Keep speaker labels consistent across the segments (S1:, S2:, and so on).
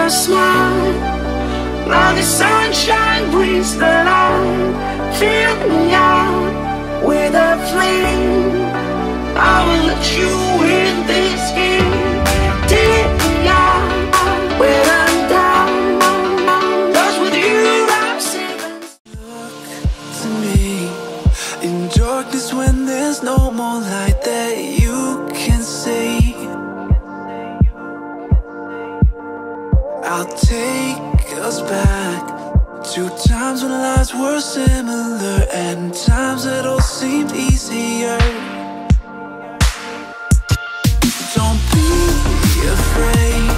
S1: your smile, like the sunshine brings the light. Fill me out with a flame, I will let you in this game. Take me out when I'm down, 'cause with you I'm safe. Look to me in darkness when there's no more light that you can see. I'll take us back to times when lives were similar and times that all seemed easier. Don't be afraid,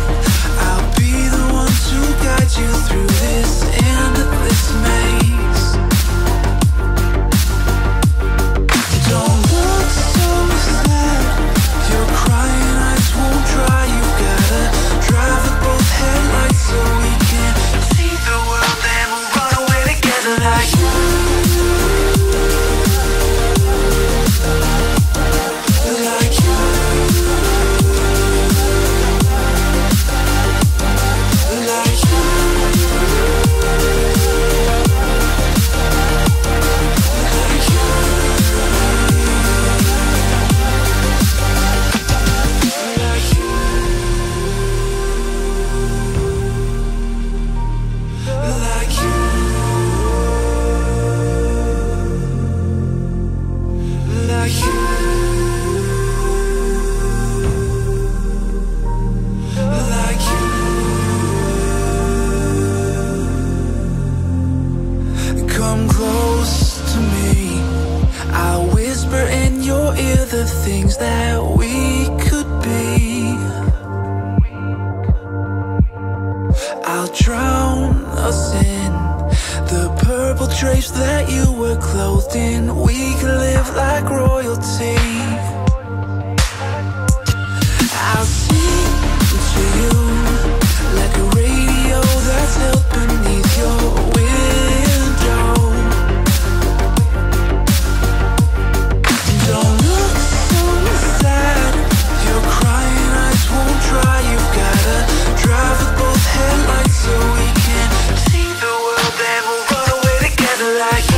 S1: I'll be the one to guide you through this endless maze. Don't look so sad, your crying eyes won't dry. You gotta drive with both headlights so we can see the world and we'll run away together like you. Like you. Like you. Like you. Like you. Like you. Like you. Like you. Come close to me, I'll whisper in your ear the things that we could be. I'll drown us in the purple drapes that you were clothed in. We can live like royalty. I'll sing to you like a radio that's held beneath your window. Don't look so sad, your crying eyes won't dry. You've gotta drive with both headlights so we can see the world and we'll run away together like you.